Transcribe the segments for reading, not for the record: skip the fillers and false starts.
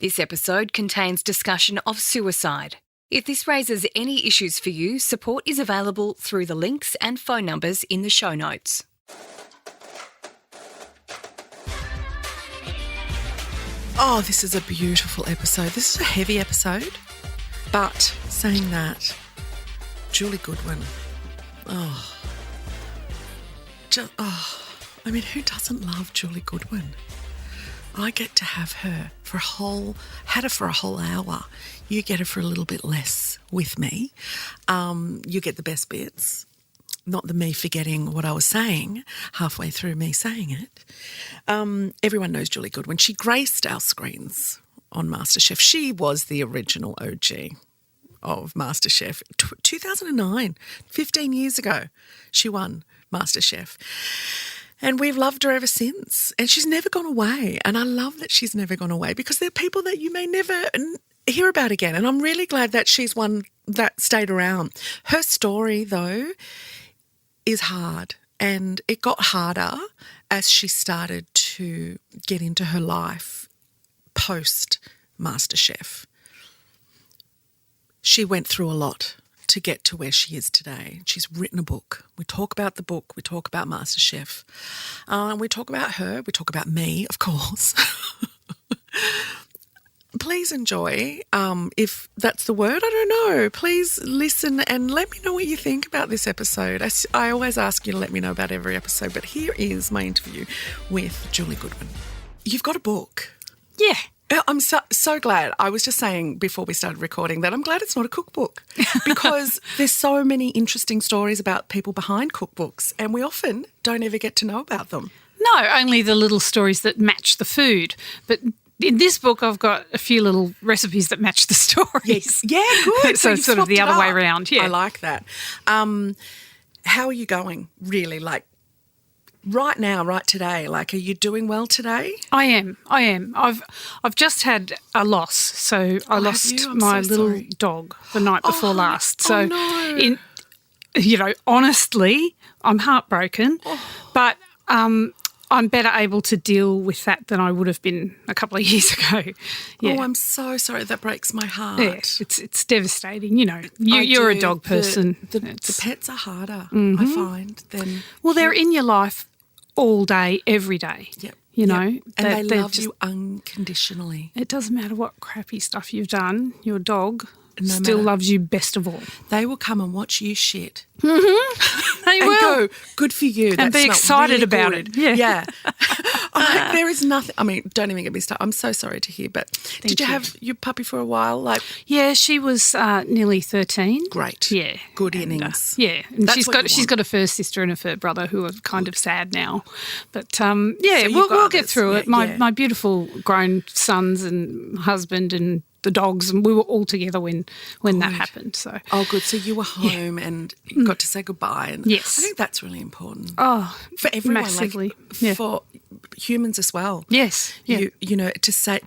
This episode contains discussion of suicide. If this raises any issues for you, support is available through the links and phone numbers in the show notes. Oh, this is a beautiful episode. This is a heavy episode. But saying that, Julie Goodwin. I mean, who doesn't love Julie Goodwin? I get to have her for had her for a whole hour. You get her for a little bit less with me. You get the best bits, not the me forgetting what I was saying halfway through me saying it. Everyone knows Julie Goodwin. She graced our screens on Masterchef. She was the original OG of Masterchef. 2009, 15 years ago, she won Masterchef. And we've loved her ever since. And she's never gone away. And I love that she's never gone away because there are people that you may never hear about again. And I'm really glad that she's one that stayed around. Her story, though, is hard. And it got harder as she started to get into her life post Masterchef. She went through a lot to get to where she is today. She's written a book. We talk about the book. We talk about Masterchef. We talk about her. We talk about me, of course. Please enjoy, if that's the word, I don't know. Please listen and let me know what you think about this episode. I always ask you to let me know about every episode, but here is my interview with Julie Goodwin. You've got a book. Yeah. I'm so glad. I was just saying before we started recording that I'm glad it's not a cookbook because there's so many interesting stories about people behind cookbooks and we often don't ever get to know about them. No, only the little stories that match the food. But in this book, I've got a few little recipes that match the stories. Yes. Yeah, good. So it's sort of the other way around. Yeah, I like that. How are you going, really? Like, right now, right today, like, are you doing well today? I am. I've just had a loss. So I lost my little dog the night before last. So, no. Honestly, I'm heartbroken, but I'm better able to deal with that than I would have been a couple of years ago. Yeah. Oh, I'm so sorry. That breaks my heart. Yeah, it's devastating. You're a dog person. The pets are harder, I find, than... Well, they're in your life all day, every day. Yep. And they love you unconditionally. It doesn't matter what crappy stuff you've done, your dog still loves you best of all. They will come and watch you shit. Mm-hmm. They and will. Go, good for you. And be excited really about good. it. Yeah. I'm like, there is nothing. I mean, don't even get me started. I'm so sorry to hear. But did you have your puppy for a while? Yeah, she was nearly 13. Great. Yeah. Good innings. And she's got a first sister and a third brother who are kind of sad now. But we'll get through it. My beautiful grown sons and husband and the dogs, and we were all together when that happened. So good. So you were home and got to say goodbye. And yes, I think that's really important. Oh, for everyone, massively. For humans as well. Yes, you know,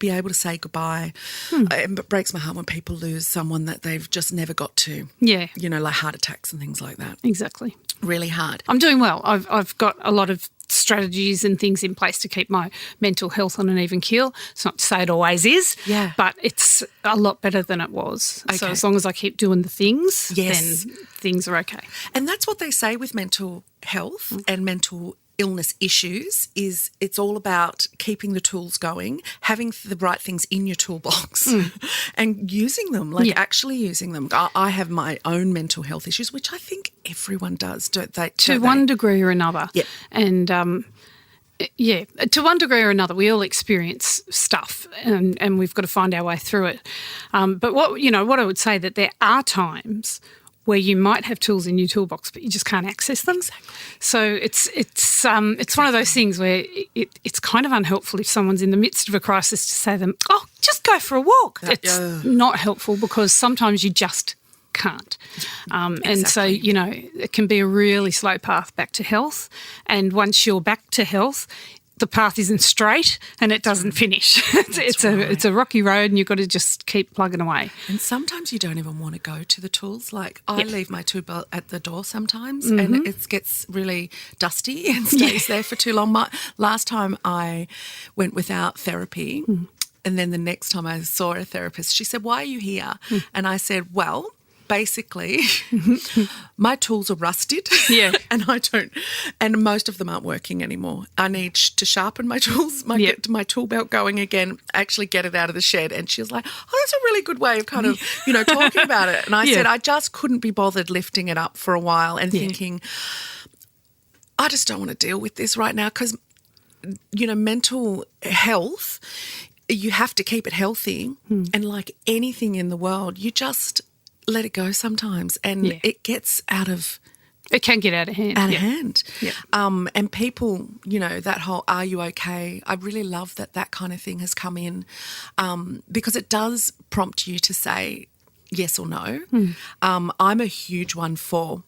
be able to say goodbye. It breaks my heart when people lose someone that they've just never got to. Yeah, like heart attacks and things like that. Exactly. Really hard. I'm doing well. I've got a lot of strategies and things in place to keep my mental health on an even keel. It's not to say it always is, but it's a lot better than it was. Okay. So as long as I keep doing the things, then things are okay. And that's what they say with mental health and mental illness issues is it's all about keeping the tools going, having the right things in your toolbox and using them, actually using them. I have my own mental health issues, which I think everyone does, don't they? To one degree or another. Yeah. And, to one degree or another, we all experience stuff and we've got to find our way through it. But what I would say that there are times where you might have tools in your toolbox, but you just can't access them. Exactly. So it's one of those things where it's kind of unhelpful if someone's in the midst of a crisis to say to them, "Oh, just go for a walk." It's not helpful because sometimes you just can't. And so, it can be a really slow path back to health. And once you're back to health, the path isn't straight and it doesn't finish. It's a rocky road and you've got to just keep plugging away. And sometimes you don't even want to go to the tools. Like I leave my tool at the door sometimes and it gets really dusty and stays there for too long. Last time I went without therapy, And then the next time I saw a therapist, she said, "Why are you here?" And I said, "Well, basically, my tools are rusted, and most of them aren't working anymore. I need to sharpen my tools, get my tool belt going again, actually get it out of the shed." And she was like, "Oh, that's a really good way of kind of, talking about it." And I said, I just couldn't be bothered lifting it up for a while and thinking, I just don't want to deal with this right now because, mental health, you have to keep it healthy. And like anything in the world, you just let it go sometimes, and it gets it can get out of hand. Yeah. And people, that whole "are you okay?" I really love that kind of thing has come in, because it does prompt you to say yes or no. I'm a huge one for,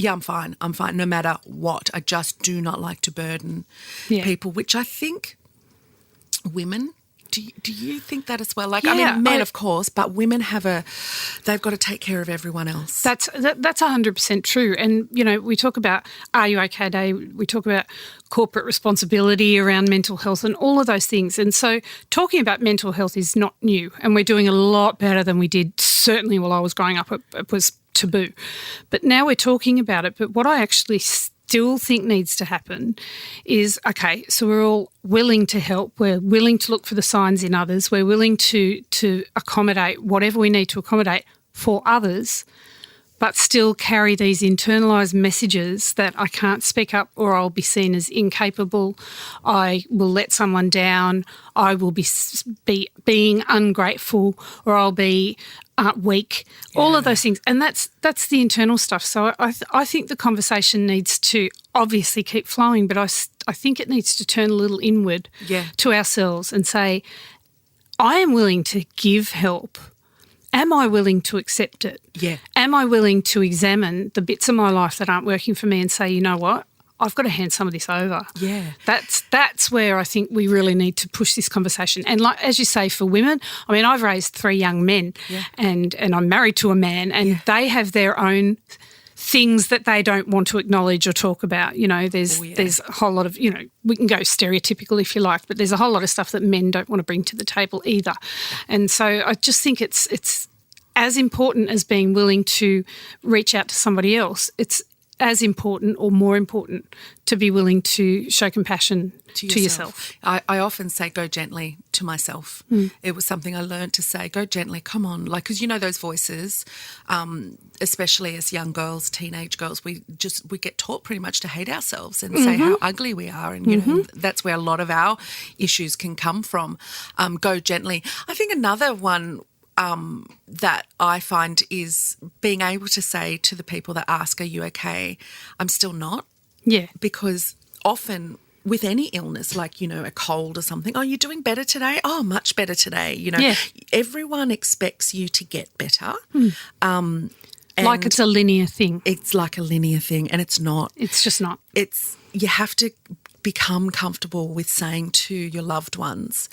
I'm fine, no matter what. I just do not like to burden people, which I think women, do you think that as well? Like, I mean, men, of course, but women they've got to take care of everyone else. That's 100% true. And, we talk about Are You OK Day, we talk about corporate responsibility around mental health and all of those things. And so talking about mental health is not new, and we're doing a lot better than we did certainly while I was growing up. It was taboo. But now we're talking about it. But what I actually still think needs to happen is, okay, so we're all willing to help, we're willing to look for the signs in others, we're willing to accommodate whatever we need to accommodate for others, but still carry these internalised messages that I can't speak up or I'll be seen as incapable, I will let someone down, I will be being ungrateful, or I'll be weak, all of those things. And that's the internal stuff. So I think the conversation needs to obviously keep flowing, but I think it needs to turn a little inward to ourselves and say, I am willing to give help. Am I willing to accept it? Yeah. Am I willing to examine the bits of my life that aren't working for me and say, you know what, I've got to hand some of this over. Yeah. That's where I think we really need to push this conversation. And like, as you say, for women, I mean, I've raised 3 young men and I'm married to a man, and they have their own things that they don't want to acknowledge or talk about. There's a whole lot of, we can go stereotypical if you like, but there's a whole lot of stuff that men don't want to bring to the table either. And so I just think it's as important as being willing to reach out to somebody else. It's as important or more important to be willing to show compassion to yourself. I often say go gently to myself. It was something I learned to say, go gently, come on. Like, because those voices, especially as young girls, teenage girls, we get taught pretty much to hate ourselves and say how ugly we are. And, that's where a lot of our issues can come from. Go gently. I think another one that I find is being able to say to the people that ask, are you okay? I'm still not. Yeah. Because often with any illness, like, a cold or something, oh, you're doing better today? Oh, much better today. Everyone expects you to get better. Like it's a linear thing. It's like a linear thing, and it's not. It's just not. You have to become comfortable with saying to your loved ones,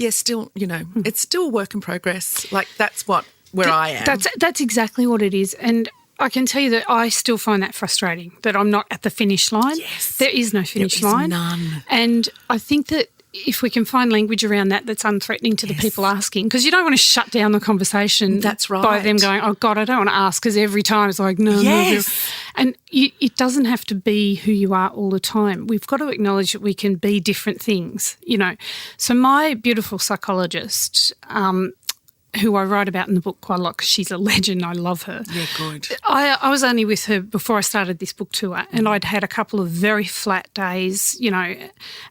still, it's still a work in progress. Like, that's where I am. That's exactly what it is. And I can tell you that I still find that frustrating, that I'm not at the finish line. Yes. There is no finish line. None. And I think that if we can find language around that's unthreatening to the people asking, because you don't want to shut down the conversation. That's right. By them going, oh, God, I don't want to ask, because every time it's like, no. And it doesn't have to be who you are all the time. We've got to acknowledge that we can be different things, So my beautiful psychologist, who I write about in the book quite a lot because she's a legend. I love her. Yeah, good. I was only with her before I started this book tour, and I'd had a couple of very flat days,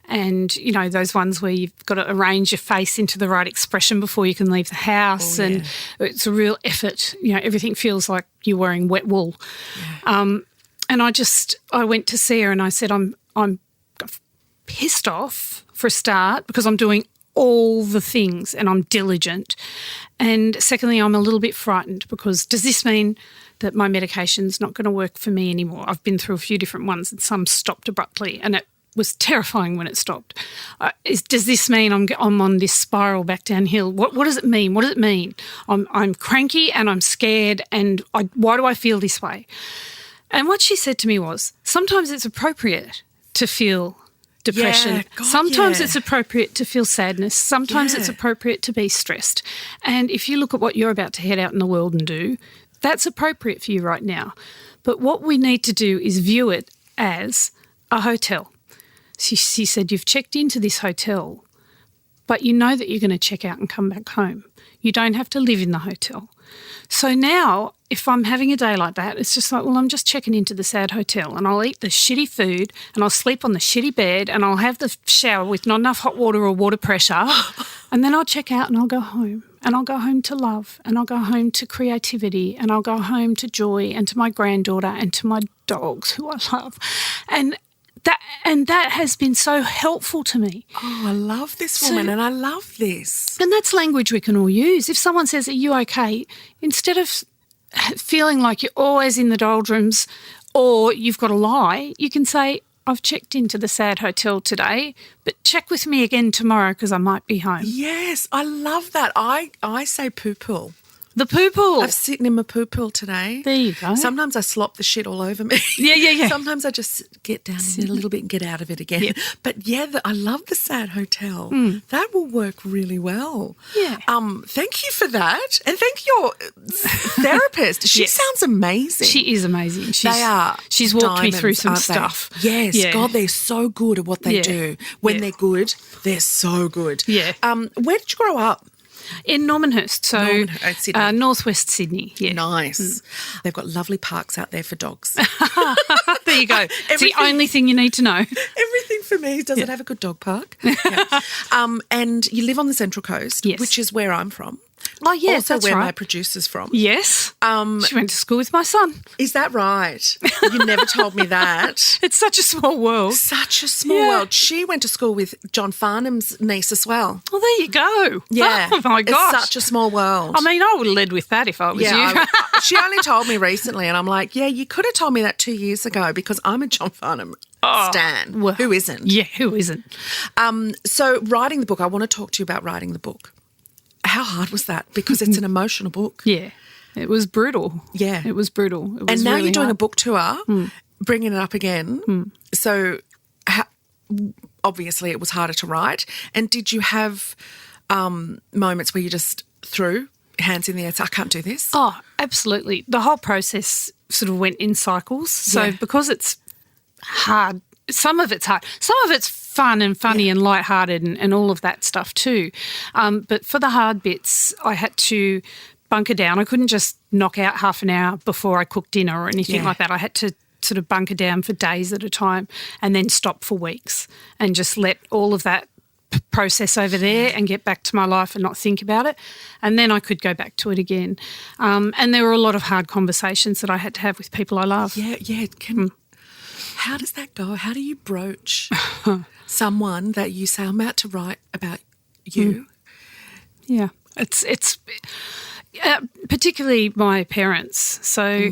and, those ones where you've got to arrange your face into the right expression before you can leave the house, and it's a real effort. Everything feels like you're wearing wet wool. Yeah. And I went to see her and I said, I'm pissed off for a start because I'm doing all the things and I'm diligent. And secondly, I'm a little bit frightened because does this mean that my medication's not going to work for me anymore? I've been through a few different ones and some stopped abruptly, and it was terrifying when it stopped. Does this mean I'm on this spiral back downhill? What does it mean? What does it mean? I'm cranky and I'm scared, and why do I feel this way? And what she said to me was, sometimes it's appropriate to feel depression. Yeah, God, Sometimes yeah. it's appropriate to feel sadness. Sometimes it's Yeah. appropriate to be stressed. And if you look at what you're about to head out in the world and do, that's appropriate for you right now. But what we need to do is view it as a hotel. She said, you've checked into this hotel, but you know that you're going to check out and come back home. You don't have to live in the hotel. So now, if I'm having a day like that, it's just like, well, I'm just checking into the sad hotel and I'll eat the shitty food and I'll sleep on the shitty bed and I'll have the shower with not enough hot water or water pressure and then I'll check out and I'll go home. And I'll go home to love and I'll go home to creativity and I'll go home to joy and to my granddaughter and to my dogs who I love. And that has been so helpful to me. Oh, I love this woman and I love this. And that's language we can all use. If someone says, are you okay? Instead of feeling like you're always in the doldrums or you've got to lie, you can say, I've checked into the sad hotel today, but check with me again tomorrow because I might be home. Yes, I love that. I say poo-pool. The poo-pool. I've sitting in my poo-pool today. There you go. Sometimes I slop the shit all over me. Yeah. Sometimes I just get down in it a little bit and get out of it again. Yeah. But yeah, I love the sad hotel. That will work really well. Yeah. Thank you for that. And thank your therapist. She sounds amazing. She is amazing. They are. She's walked me diamonds, through some aren't they? stuff. Yes. Yeah. God, they're so good at what they do. When they're good, they're so good. Yeah. Where did you grow up? In Normanhurst, so Sydney. northwest Sydney. Yeah. Nice. They've got lovely parks out there for dogs. There you go. It's the only thing you need to know. Everything for me. Does it have a good dog park? Yeah. And you live on the Central Coast, Yes. which is where I'm from. Oh, yes, also that's where right. my producer's from. Yes. She went to school with my son. Is that right? You never told me that. It's such a small world. Such a small world. She went to school with John Farnham's niece as well. Well, there you go. Yeah. Oh, my gosh. It's such a small world. I mean, I would have led with that if I was you. She only told me recently and I'm like, yeah, you could have told me that 2 years ago because I'm a John Farnham stan. well, who isn't? Yeah, who isn't? So writing the book, I want to talk to you about writing the book. How hard was that? Because it's an emotional book. Yeah. It was brutal. Yeah. It was brutal. It was And now really you're doing a hard. book tour, bringing it up again. So obviously it was harder to write. And did you have moments where you just threw hands in the air and said, I can't do this? Oh, absolutely. The whole process sort of went in cycles. So because it's hard, some of it's hard, some of it's fun and funny and lighthearted and all of that stuff too. But for the hard bits, I had to bunker down. I couldn't just knock out half an hour before I cooked dinner or anything like that. I had to sort of bunker down for days at a time and then stop for weeks and just let all of that process over there and get back to my life and not think about it. And then I could go back to it again. And there were a lot of hard conversations that I had to have with people I love. Yeah. How does that go? How do you broach someone that you say, I'm about to write about you? Yeah, it's particularly my parents. So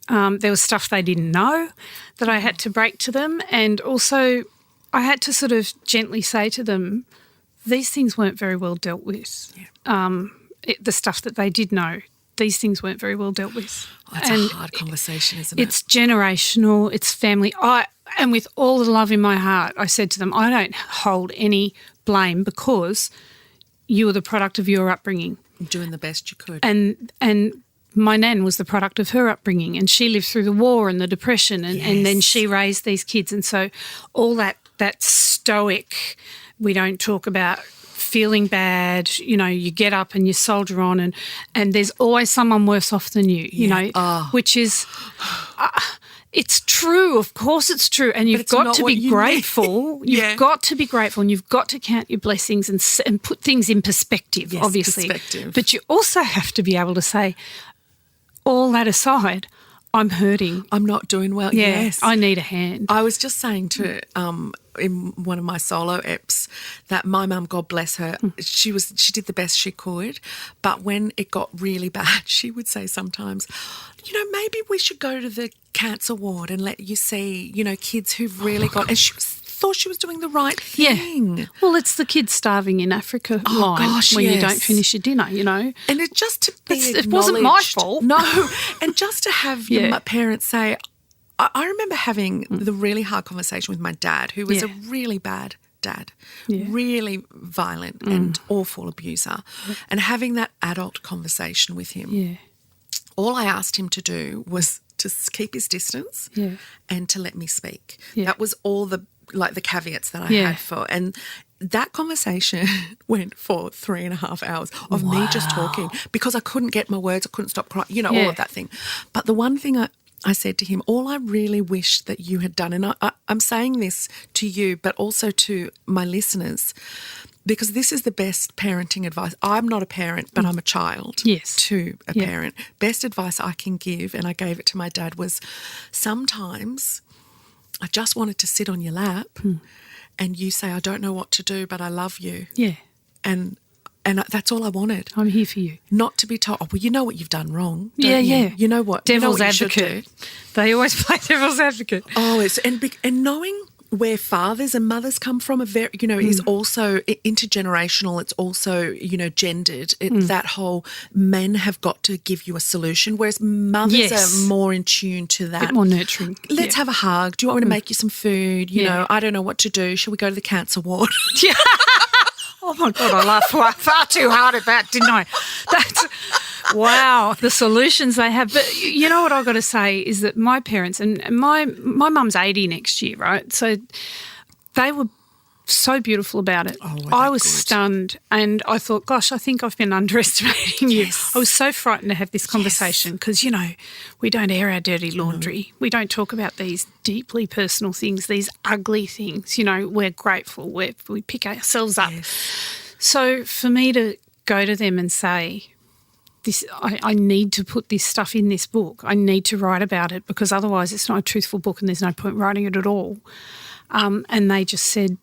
there was stuff they didn't know that I had to break to them, and also I had to sort of gently say to them, these things weren't very well dealt with. Yeah. The stuff that they did know, these things weren't very well dealt with. Oh, that's a hard conversation, isn't it? It's generational, it's family. And with all the love in my heart, I said to them, I don't hold any blame because you were the product of your upbringing. Doing the best you could. And my nan was the product of her upbringing, and she lived through the war and the depression, and then she raised these kids. And so all that stoic, we don't talk about feeling bad, you get up and you soldier on, and there's always someone worse off than you, which is... it's true. Of course it's true. And you've got to be grateful. You've got to be grateful, and you've got to count your blessings and put things in perspective, obviously. Perspective. But you also have to be able to say, all that aside, I'm hurting. I'm not doing well. Yeah, yes. I need a hand. I was just saying to in one of my solo eps that my mum, God bless her, she did the best she could, but when it got really bad, she would say sometimes, maybe we should go to the cancer ward and let you see, kids who've really got, and she thought she was doing the right thing. Yeah. Well, it's the kids starving in Africa line when you don't finish your dinner, And it just to be it wasn't my fault. No, and just to have your parents say, I remember having the really hard conversation with my dad, who was a really bad dad, really violent and awful abuser, and having that adult conversation with him. Yeah. All I asked him to do was to keep his distance and to let me speak. Yeah. That was all the caveats that I had for. And that conversation went for 3.5 hours of me just talking because I couldn't get my words, I couldn't stop crying, all of that thing. But the one thing I said to him, all I really wish that you had done, and I'm saying this to you but also to my listeners, because this is the best parenting advice. I'm not a parent, but I'm a child to a parent. Best advice I can give, and I gave it to my dad, was sometimes I just wanted to sit on your lap and you say, I don't know what to do, but I love you. Yeah. And that's all I wanted. I'm here for you. Not to be told, oh, well, you know what you've done wrong, don't you? Yeah. You know what? Devil's you know what advocate. They always play devil's advocate. Oh, and knowing where fathers and mothers come from, is also intergenerational. It's also, gendered. That whole men have got to give you a solution, whereas mothers are more in tune to that. A bit more nurturing. Let's have a hug. Do you want me to make you some food? You know, I don't know what to do. Shall we go to the cancer ward? Yeah. Oh, my God, I laughed far too hard at that, didn't I? Wow, the solutions they have. But you know what I've got to say is that my parents, and my mum's 80 next year, right? So they were so beautiful about it. Oh, I was stunned, and I thought, gosh, I think I've been underestimating you. Yes. I was so frightened to have this conversation because, we don't air our dirty laundry. We don't talk about these deeply personal things, these ugly things. We're grateful. We pick ourselves up. Yes. So for me to go to them and say, I need to put this stuff in this book. I need to write about it because otherwise it's not a truthful book and there's no point writing it at all. And they just said,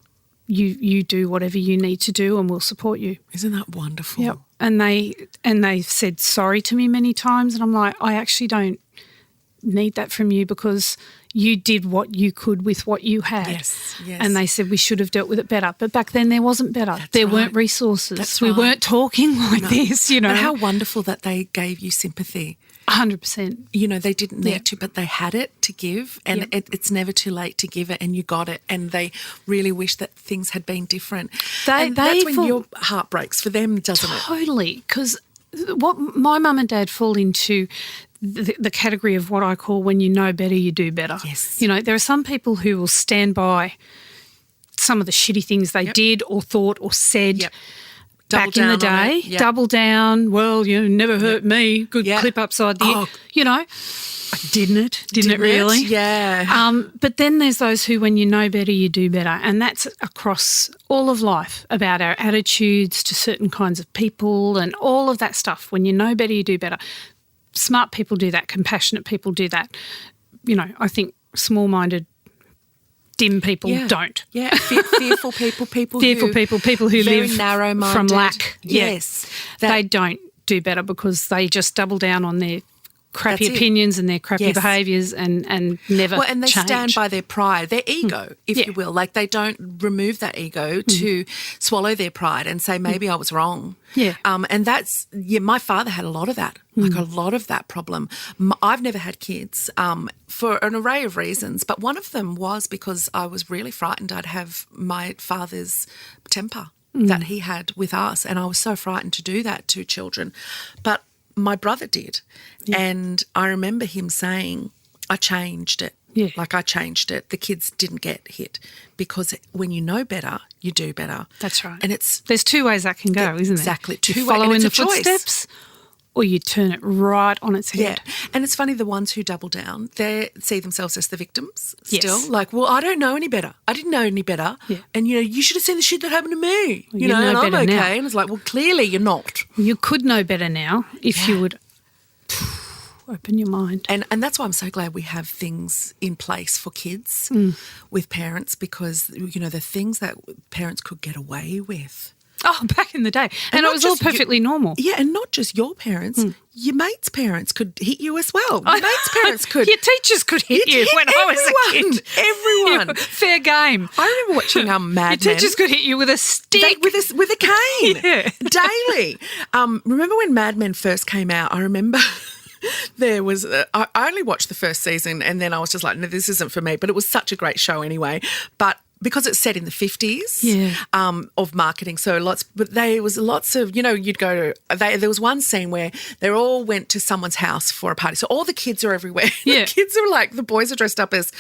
you do whatever you need to do and we'll support you. Isn't that wonderful? Yep. And they said sorry to me many times, and I'm like, I actually don't need that from you because you did what you could with what you had. Yes. And they said we should have dealt with it better. But back then there wasn't better. There weren't resources. We weren't talking like this, But how wonderful that they gave you sympathy. 100%. They didn't need to, but they had it to give, and it's never too late to give it, and you got it, and they really wish that things had been different. That's when your heart breaks for them, doesn't it? Totally, because what my mum and dad fall into the category of what I call when you know better, you do better. Yes. There are some people who will stand by some of the shitty things they did or thought or said back in the day. Double down. Well, never hurt me. Good clip upside the ear. Didn't it? Didn't it really? Yeah. But then there's those who, when you know better, you do better. And that's across all of life, about our attitudes to certain kinds of people and all of that stuff. When you know better, you do better. Smart people do that. Compassionate people do that. I think small-minded, dim people don't. Yeah, fearful people who very live narrow-minded. From lack. Yes. They don't do better because they just double down on their crappy opinions and their crappy behaviours and never and they change. stand by their pride, their ego, if you will. Like, they don't remove that ego to swallow their pride and say, maybe I was wrong. Yeah. And that's, my father had a lot of that, like a lot of that problem. I've never had kids for an array of reasons, but one of them was because I was really frightened I'd have my father's temper that he had with us, and I was so frightened to do that to children. But my brother did, and I remember him saying, I changed it. Yeah. Like, I changed it. The kids didn't get hit because when you know better, you do better. That's right. And there's two ways that can go, isn't there? Exactly. You follow in the footsteps or you turn it right on its head. Yeah. And it's funny, the ones who double down, they see themselves as the victims still. Yes. Like, well, I don't know any better. I didn't know any better. Yeah. And, you should have seen the shit that happened to me. Well, you know and I'm better okay. now. And it's like, well, clearly you're not. You could know better now if you would open your mind. And that's why I'm so glad we have things in place for kids with parents, because, the things that parents could get away with. Oh, back in the day. And it was all perfectly normal. Yeah, and not just your parents. Your mates' parents could hit you as well. Your mates' parents could. Your teachers could hit you when I was a kid. Everyone. Fair game. I remember watching Mad Men. Your teachers could hit you with a stick. With a cane. Yeah. Daily. Remember when Mad Men first came out? I remember there was I only watched the first season and then I was just like, no, this isn't for me. But it was such a great show anyway. But because it's set in the 50s of marketing, but there was lots of, you'd go to, there was one scene where they all went to someone's house for a party. So all the kids are everywhere. Yeah. The kids are like, the boys are dressed up as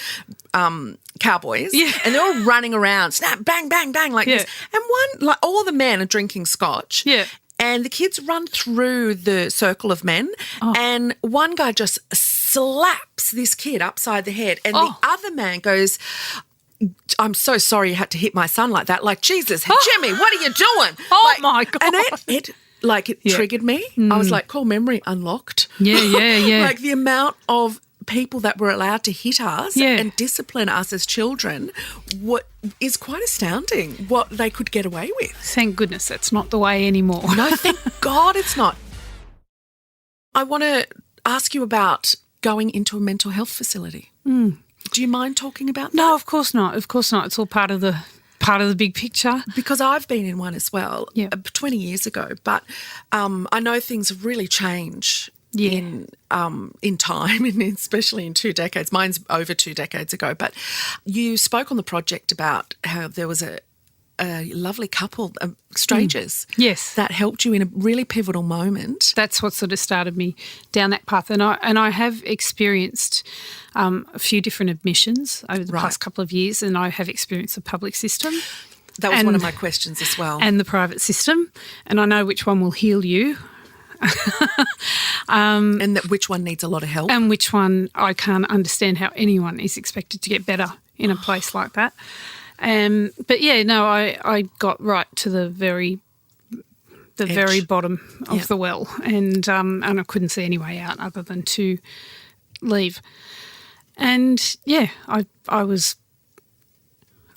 cowboys and they're all running around, snap, bang, bang, bang, like this. And all the men are drinking scotch. Yeah. And the kids run through the circle of men and one guy just slaps this kid upside the head and the other man goes, I'm so sorry you had to hit my son like that. Like, Jesus, Jimmy, what are you doing? My God. And it triggered me. I was like, call memory unlocked. Yeah. Like the amount of people that were allowed to hit us and discipline us as children, what is quite astounding what they could get away with. Thank goodness that's not the way anymore. No, thank God it's not. I want to ask you about going into a mental health facility. Do you mind talking about that? No, of course not. Of course not. It's all part of the big picture. Because I've been in one as well 20 years ago, but I know things really change in time, and especially in 2 decades. Mine's over 2 decades ago. But you spoke on the project about how there was a lovely couple, strangers, that helped you in a really pivotal moment. That's what sort of started me down that path, and I have experienced a few different admissions over the past couple of years, and I have experienced the public system. That was one of my questions as well. And the private system, and I know which one will heal you. And which one needs a lot of help. And which one I can't understand how anyone is expected to get better in a place like that. But I got right to the very bottom of the well, and I couldn't see any way out other than to leave. And I was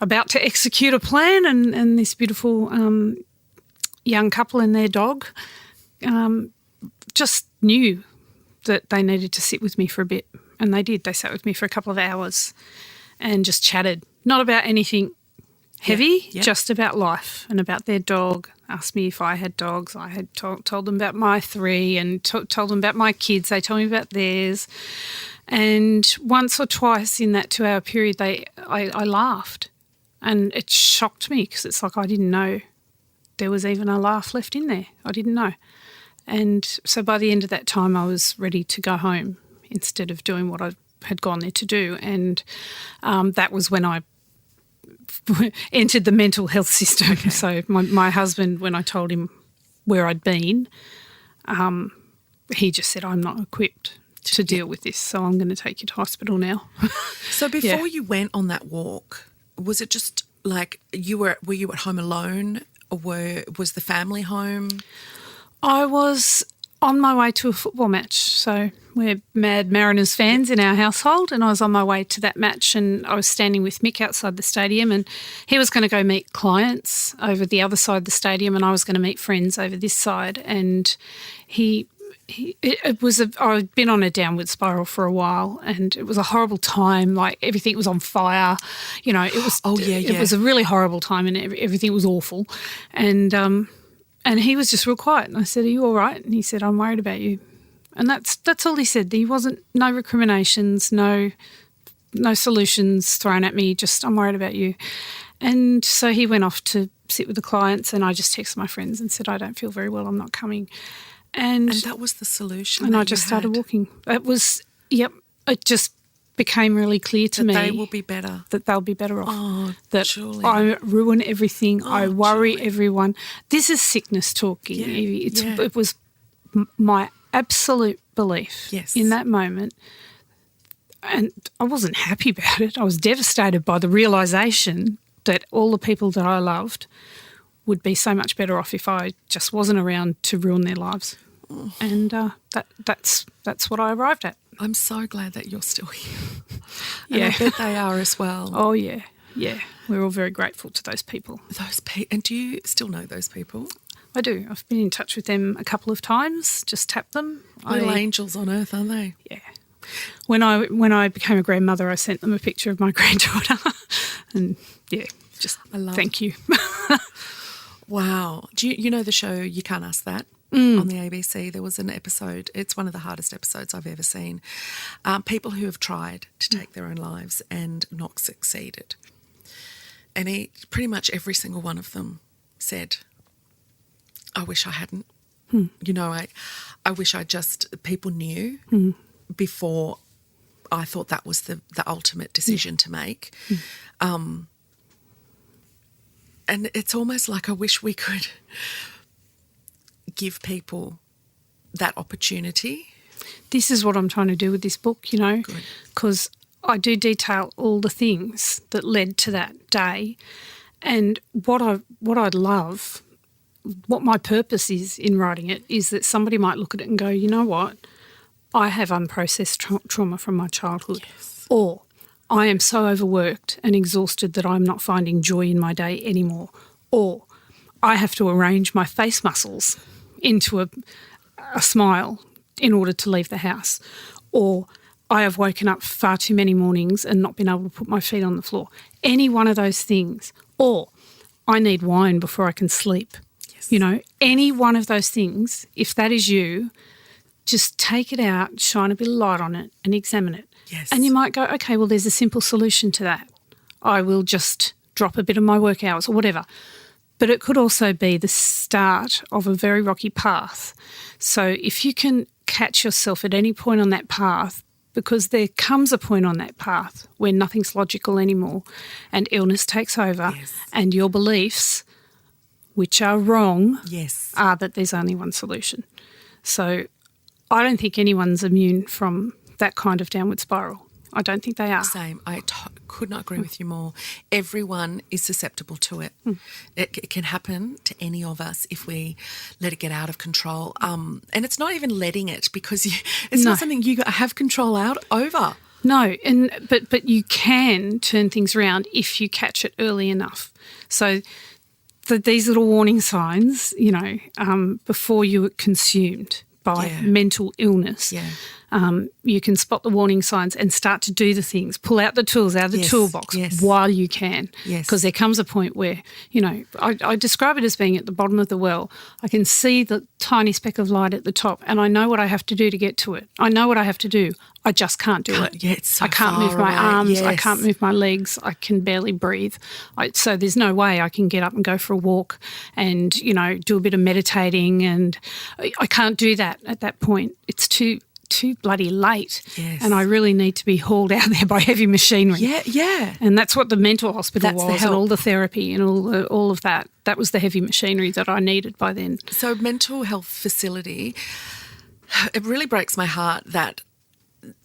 about to execute a plan, and this beautiful young couple and their dog just knew that they needed to sit with me for a bit, and they did. They sat with me for a couple of hours and just chatted, not about anything heavy, just about life and about their dog. Asked me if I had dogs. I had told them about my 3 and told them about my kids. They told me about theirs. And once or twice in that 2-hour period, I laughed, and it shocked me because it's like I didn't know there was even a laugh left in there. I didn't know. And so by the end of that time, I was ready to go home instead of doing what I had gone there to do. And that was when I entered the mental health system. Okay. So my husband, when I told him where I'd been, he just said, I'm not equipped to deal with this, so I'm going to take you to hospital now. So before you went on that walk, was it just like were you at home alone, or was the family home? I was on my way to a football match. So we're mad Mariners fans in our household, and I was on my way to that match, and I was standing with Mick outside the stadium, and he was going to go meet clients over the other side of the stadium, and I was going to meet friends over this side. And I'd been on a downward spiral for a while, and it was a horrible time. Like, everything was on fire. It was it was a really horrible time, and everything was awful. And he was just real quiet. And I said, are you all right? And he said, I'm worried about you. And that's all he said. He wasn't, no recriminations, no solutions thrown at me, just, I'm worried about you. And so he went off to sit with the clients, and I just texted my friends and said, I don't feel very well, I'm not coming. And that was the solution. And I just started walking. It was, it just became really clear to me. They will be better. That they'll be better off. Oh, that Julie. I ruin everything. I worry Julie. everyone. This is sickness talking. Yeah. It was my absolute belief in that moment. And I wasn't happy about it. I was devastated by the realisation that all the people that I loved would be so much better off if I just wasn't around to ruin their lives. Oh. And that's what I arrived at. I'm so glad that you're still here. And I bet they are as well. Oh, yeah. Yeah. We're all very grateful to those people. And do you still know those people? I do. I've been in touch with them a couple of times, just tapped them. Little angels on earth, aren't they? Yeah. When I became a grandmother, I sent them a picture of my granddaughter. And, thank you. Wow. Do you know the show You Can't Ask That? on the ABC. There was an episode. It's one of the hardest episodes I've ever seen. People who have tried to take their own lives and not succeeded. And pretty much every single one of them said, I wish I hadn't. You know, I wish people knew before I thought that was the ultimate decision to make. And it's almost like I wish we could give people that opportunity. This is what I'm trying to do with this book, you know, because I do detail all the things that led to that day. And what I'd love, what my purpose is in writing it, is that somebody might look at it and go, you know what, I have unprocessed trauma from my childhood. Yes. Or I am so overworked and exhausted that I'm not finding joy in my day anymore. Or I have to arrange my face muscles into a smile in order to leave the house. Or I have woken up far too many mornings and not been able to put my feet on the floor. Any one of those things. Or I need wine before I can sleep. Yes. You know, any one of those things, if that is you, just take it out, shine a bit of light on it and examine it. Yes. And you might go, okay, well, there's a simple solution to that. I will just drop a bit of my work hours or whatever. But it could also be the start of a very rocky path. So if you can catch yourself at any point on that path, because there comes a point on that path where nothing's logical anymore and illness takes over and your beliefs, which are wrong, are that there's only one solution. So I don't think anyone's immune from that kind of downward spiral. I don't think they are. Same. I could not agree with you more. Everyone is susceptible to it. It can happen to any of us if we let it get out of control. And it's not even letting it, because it's not something you have control over. No, but you can turn things around if you catch it early enough. So these little warning signs, you know, before you are consumed by mental illness. Yeah. You can spot the warning signs and start to do the things, pull out the tools out of the toolbox while you can. Yes. Because there comes a point where, you know, I describe it as being at the bottom of the well. I can see the tiny speck of light at the top and I know what I have to do to get to it. I know what I have to do. I just can't do it. Yeah, it's so I can't move my away. arms. Yes. I can't move my legs. I can barely breathe. So there's no way I can get up and go for a walk and, you know, do a bit of meditating, and I can't do that at that point. It's too bloody late. Yes. And I really need to be hauled out there by heavy machinery. Yeah. And that's what the mental hospital That's the was, help. and all the therapy and all of that. That was the heavy machinery that I needed by then. So mental health facility, it really breaks my heart that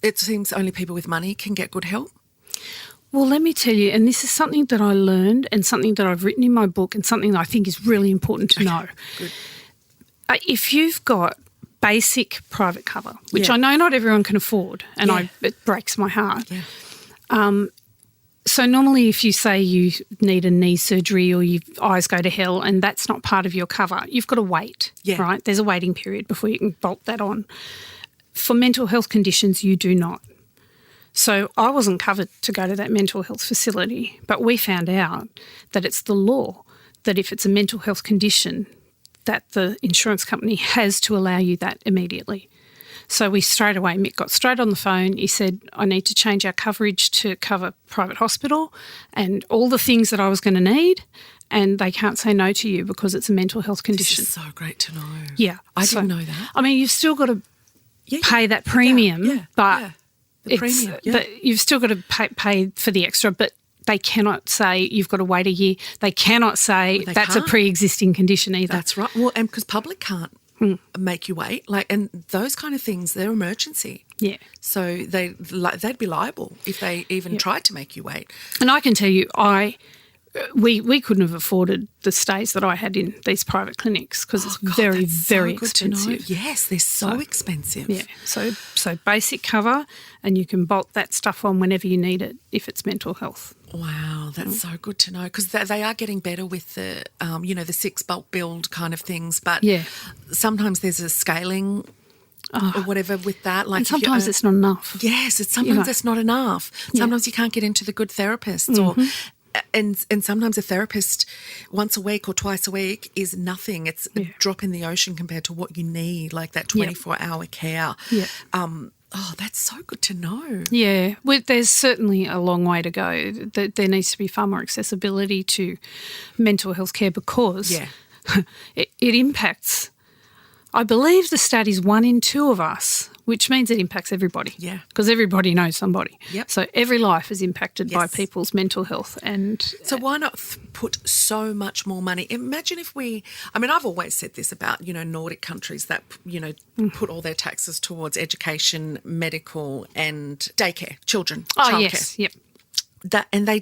it seems only people with money can get good help. Well, let me tell you, and this is something that I learned and something that I've written in my book and something that I think is really important to know. Good. If you've got basic private cover, which I know not everyone can afford, and it breaks my heart. Yeah. So normally if you say you need a knee surgery or your eyes go to hell and that's not part of your cover, you've got to wait, right? There's a waiting period before you can bolt that on. For mental health conditions, you do not. So I wasn't covered to go to that mental health facility, but we found out that it's the law that if it's a mental health condition, that the insurance company has to allow you that immediately. So we straight away, Mick got straight on the phone. He said, I need to change our coverage to cover private hospital and all the things that I was going to need, and they can't say no to you because it's a mental health condition. This is so great to know. Yeah. I didn't know that. I mean, you've still got to pay that premium, but the premium. You've still got to pay for the extra, but they cannot say you've got to wait a year. They cannot say that's a pre-existing condition either. That's right. Well, and because public can't make you wait, and those kind of things, they're emergency. Yeah. So they'd be liable if they even tried to make you wait. And I can tell you, we couldn't have afforded the stays that I had in these private clinics because it's very, very expensive. Yes, they're so expensive. Yeah. So basic cover, and you can bolt that stuff on whenever you need it if it's mental health. Wow, that's so good to know, because they are getting better with the, the 6 bulk build kind of things. But sometimes there's a scaling or whatever with that. And sometimes it's not enough. Yes, sometimes it's not enough. Sometimes you can't get into the good therapists and sometimes a therapist once a week or twice a week is nothing. It's a drop in the ocean compared to what you need, like that 24-hour care. Yeah. That's so good to know. Yeah, well, there's certainly a long way to go. There needs to be far more accessibility to mental health care because it impacts, I believe the stat is 1 in 2 of us, which means it impacts everybody. Yeah. Because everybody knows somebody. Yep. So every life is impacted by people's mental health. And so why not put so much more money? Imagine if I've always said this about, Nordic countries that, put all their taxes towards education, medical and daycare, children, childcare. Yes, yep. And they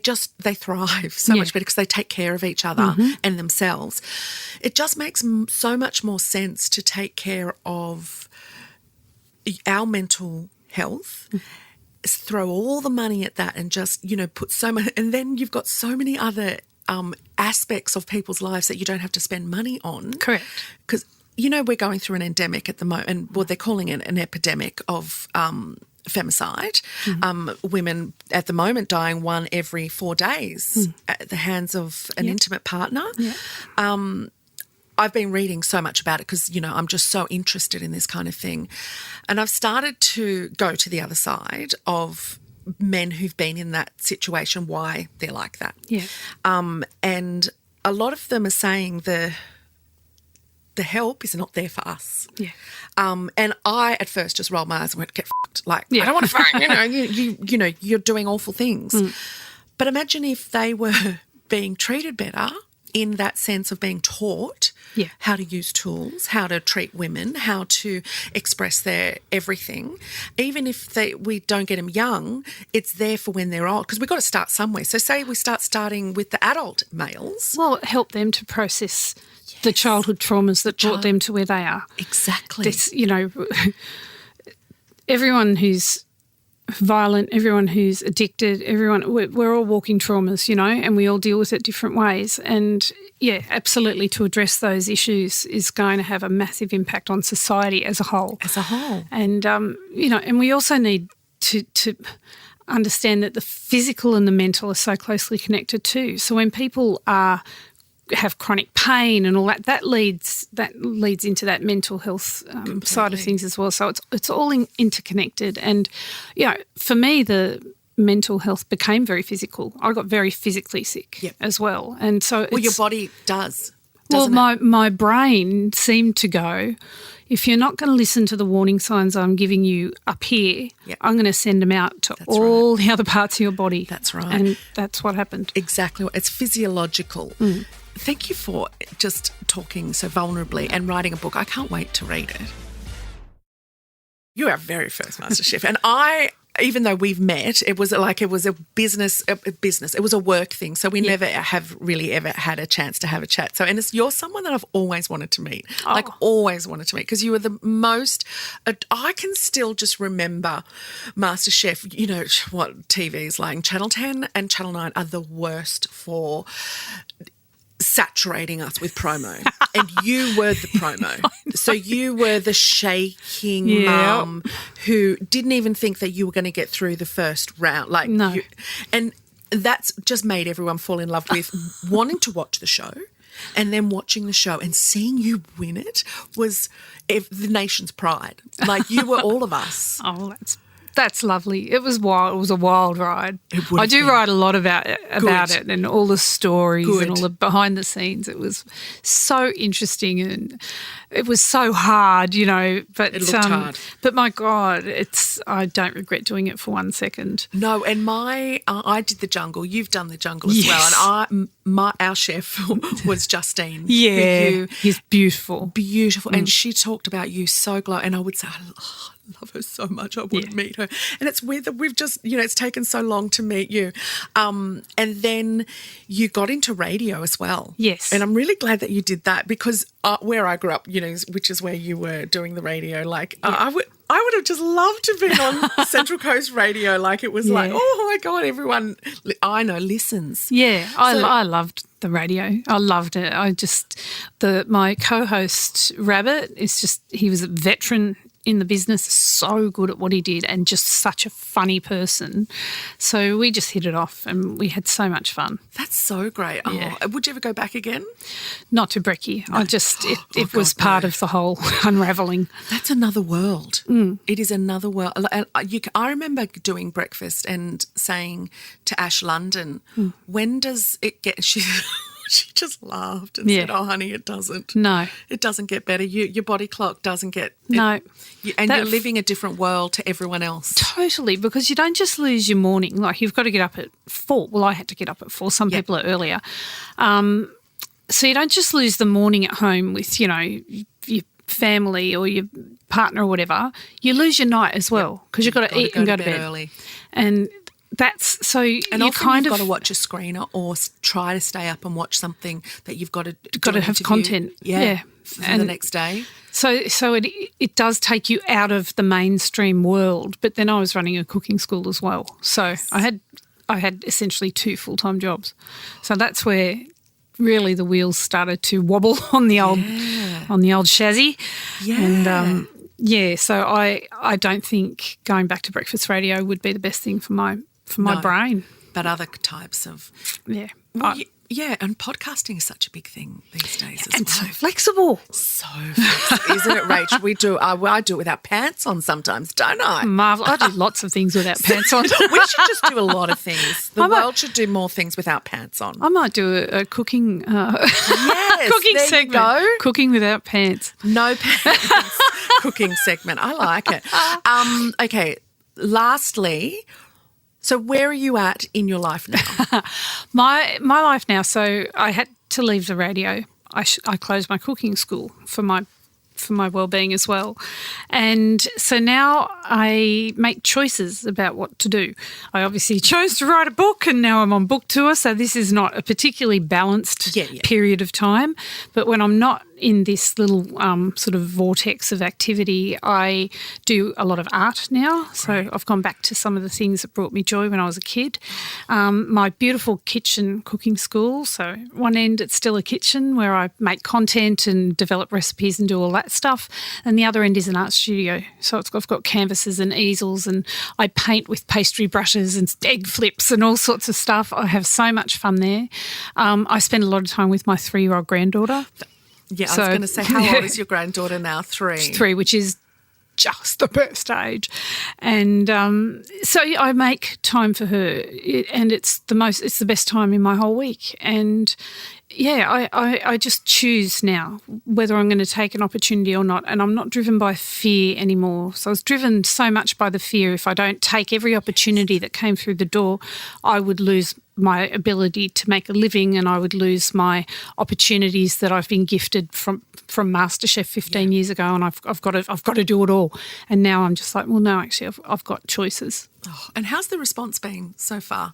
thrive so much better because they take care of each other and themselves. It just makes so much more sense to take care of our mental health, throw all the money at that and just, put so much, and then you've got so many other aspects of people's lives that you don't have to spend money on. Correct. Because, we're going through an endemic at the moment, and they're calling it an epidemic of femicide. Women at the moment dying 1 every 4 days at the hands of an intimate partner. Yeah. I've been reading so much about it because, I'm just so interested in this kind of thing. And I've started to go to the other side of men who've been in that situation, why they're like that. Yeah. And a lot of them are saying the help is not there for us. Yeah. And I at first just rolled my eyes and went, get fucked. Like, I don't want to fuck, you're doing awful things. But imagine if they were being treated better in that sense of being taught how to use tools, how to treat women, how to express their everything. Even if we don't get them young, it's there for when they're old because we've got to start somewhere. So say we starting with the adult males. Well, help them to process the childhood traumas that brought them to where they are. Exactly. This, everyone who's violent, everyone who's addicted, we're all walking traumas, and we all deal with it different ways. And, absolutely, to address those issues is going to have a massive impact on society as a whole. And, and we also need to understand that the physical and the mental are so closely connected too. So when people have chronic pain and all that leads into that mental health side of things as well. So it's all interconnected. And for me, the mental health became very physical. I got very physically sick as well. And so your body does. Well, my brain seemed to go, if you're not going to listen to the warning signs I'm giving you up here, I'm going to send them out to all the other parts of your body. That's right. And that's what happened. Exactly. It's physiological. Thank you for just talking so vulnerably and writing a book. I can't wait to read it. You're our very first Masterchef. And even though we've met, it was a business. It was a work thing. So we never have really ever had a chance to have a chat. So, and you're someone that I've always wanted to meet, always wanted to meet, because you were the most, I can still just remember MasterChef, what TV is like. Channel 10 and Channel 9 are the worst for saturating us with promo. And you were the promo. So you were the shaking mum who didn't even think that you were going to get through the first round. No. And that's just made everyone fall in love with wanting to watch the show, and then watching the show and seeing you win it was the nation's pride. Like, you were all of us. Oh, that's lovely. It was wild. It was a wild ride. I do write a lot about it and all the stories and all the behind the scenes. It was so interesting and it was so hard, But it looked hard. But my God, I don't regret doing it for 1 second. No, and I did the jungle. You've done the jungle as well. And our chef was Justine. Yeah, he's beautiful. Beautiful. And she talked about you so glowing. And I would say, I love her so much. I would meet her. And it's weird that we've just, it's taken so long to meet you. And then you got into radio as well. Yes. And I'm really glad that you did that because where I grew up, which is where you were doing the radio, I would have just loved to have been on Central Coast Radio. Like, it was like, oh my God, everyone I know listens. Yeah, I loved the radio. I loved it. My co-host Rabbit he was a veteran in the business, so good at what he did and just such a funny person. So we just hit it off and we had so much fun. That's so great. Yeah. Oh, would you ever go back again? Not to Brekkie. No. It was part of the whole unravelling. That's another world. It is another world. I remember doing breakfast and saying to Ash London, when does it get... She just laughed and said, "Oh, honey, it doesn't. No. It doesn't get better. Your body clock doesn't get... No. You're living a different world to everyone else." Totally, because you don't just lose your morning. Like, you've got to get up at 4. Well, I had to get up at 4. Some people are earlier. So you don't just lose the morning at home with, you know, your family or your partner or whatever. You lose your night as well because you've got to eat and go to bed early. And that's so and you often kind you've of got to watch a screener or try to stay up and watch something that you've got to have content. For the next day. So it does take you out of the mainstream world. But then I was running a cooking school as well, so I had essentially 2 full-time jobs. So that's where really the wheels started to wobble on the old chassis. Yeah. And so I don't think going back to breakfast radio would be the best thing for my brain. But other types of... Yeah. Well, and podcasting is such a big thing these days as and well. so flexible. So flexible, isn't it, Rach? We do. I do it without pants on sometimes, don't I? Marvel. I do lots of things without pants on. We should just do a lot of things. The world should do more things without pants on. I might do a cooking cooking there segment. You go. Cooking without pants. No pants. Cooking segment. I like it. Okay. Lastly, so where are you at in your life now? My life now. So I had to leave the radio. I closed my cooking school for my well-being as well. And so now I make choices about what to do. I obviously chose to write a book and now I'm on book tour, so this is not a particularly balanced period of time. But when I'm not in this little sort of vortex of activity, I do a lot of art now. So I've gone back to some of the things that brought me joy when I was a kid. My beautiful kitchen cooking school. So one end it's still a kitchen where I make content and develop recipes and do all that stuff. And the other end is an art studio. So I've got canvases and easels and I paint with pastry brushes and egg flips and all sorts of stuff. I have so much fun there. I spend a lot of time with my 3-year-old granddaughter. Yeah, I was going to say, how old is your granddaughter now? 3. She's 3, which is just the best age. And so I make time for her and it's the best time in my whole week. And I just choose now whether I'm going to take an opportunity or not, and I'm not driven by fear anymore. So I was driven so much by the fear if I don't take every opportunity that came through the door, I would lose my ability to make a living and I would lose my opportunities that I've been gifted from Masterchef 15 years ago, and I've got to do it all. And now I'm just like, well, no, actually I've got choices. Oh, and how's the response been so far?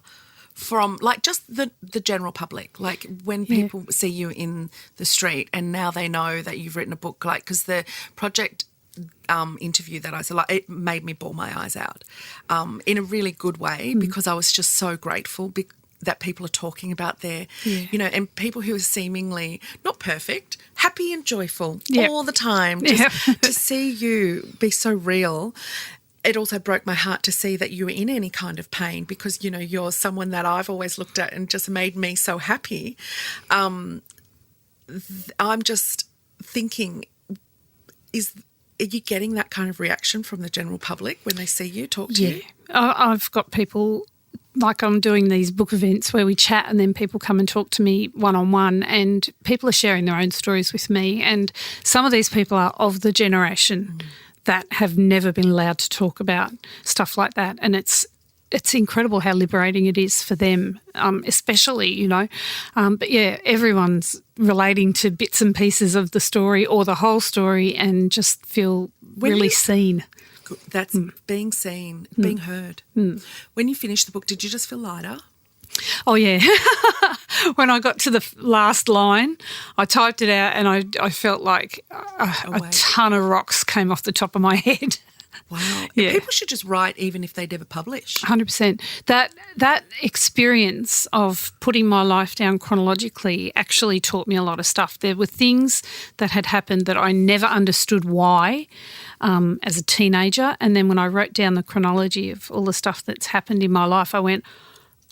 From like just the general public, like when people see you in the street and now they know that you've written a book, like because the project interview that I saw, like, it made me bawl my eyes out in a really good way because I was just so grateful that people are talking about their, and people who are seemingly not perfect, happy and joyful all the time, just to see you be so real. It also broke my heart to see that you were in any kind of pain because, you're someone that I've always looked at and just made me so happy. I'm just thinking, are you getting that kind of reaction from the general public when they see you, talk to you? I've got people, like I'm doing these book events where we chat and then people come and talk to me one-on-one and people are sharing their own stories with me, and some of these people are of the generation that have never been allowed to talk about stuff like that. And it's incredible how liberating it is for them, especially, But, everyone's relating to bits and pieces of the story or the whole story and just feel really seen. That's being seen, being heard. When you finished the book, did you just feel lighter? Oh, yeah. When I got to the last line, I typed it out and I felt like a ton of rocks came off the top of my head. Wow. Yeah. People should just write even if they never publish. 100%. That experience of putting my life down chronologically actually taught me a lot of stuff. There were things that had happened that I never understood why as a teenager. And then when I wrote down the chronology of all the stuff that's happened in my life, I went,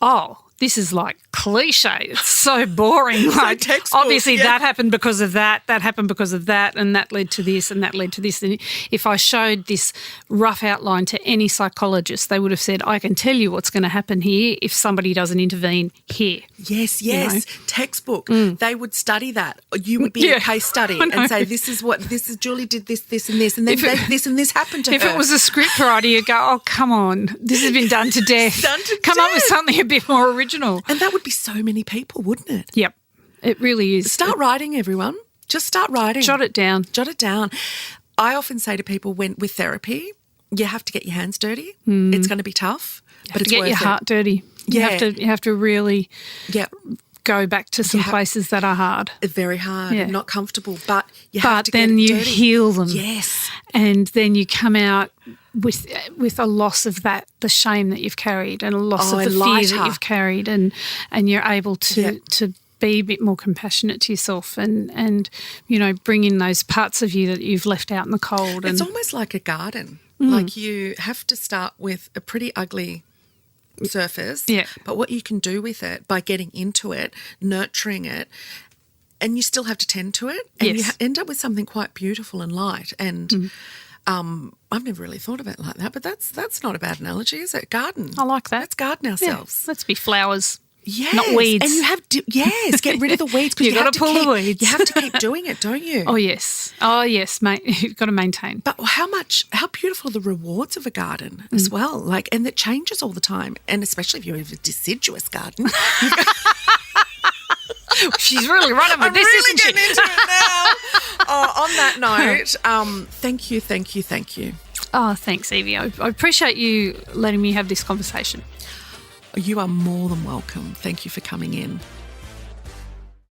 oh, this is like cliche. It's so boring. Like, textbook, obviously yeah. that happened because of that happened because of that, and that led to this, and that led to this. And if I showed this rough outline to any psychologist, they would have said, I can tell you what's going to happen here if somebody doesn't intervene here. Yes. know? Textbook. They would study that. You would be a case study and say, this is Julie did this, and this, and then this and this happened to her. If it was a script writer, you'd go, oh, come on, this has been done to death. Come up with something a bit more original. And that would be so many people, wouldn't it? Yep, it really is. Start writing, everyone. Just start writing. Jot it down. Jot it down. I often say to people with therapy, you have to get your hands dirty. Mm. It's going to be tough, but it's get worth your it. heart dirty. Yeah. You have to really Yeah. go back to some places that are hard. Very hard Yeah. and not comfortable, but you have to But then get it you dirty. heal them. Yes. And then you come out with a loss of the shame that you've carried, and a loss of the fear lighter. that you've carried, and you're able to be a bit more compassionate to yourself, and bring in those parts of you that you've left out in the cold. It's And almost like a garden. Like you have to start with a pretty ugly surface, but what you can do with it by getting into it, nurturing it, and you still have to tend to it, and you end up with something quite beautiful and light. And I've never really thought of it like that, but that's not a bad analogy, is it? Garden. I like that. Let's garden ourselves. Let's be flowers. Yes. Not weeds. And you have to, get rid of the weeds. 'Cause You've you got have to pull the weeds. You have to keep doing it, don't you? Oh, yes, mate. You've got to maintain. But how beautiful are the rewards of a garden as well. Like, and it changes all the time. And especially if you have a deciduous garden. She's really running with I'm this, really isn't she? getting into it now. On that note, thank you. Oh, thanks, Yvie. I appreciate you letting me have this conversation. You are more than welcome. Thank you for coming in.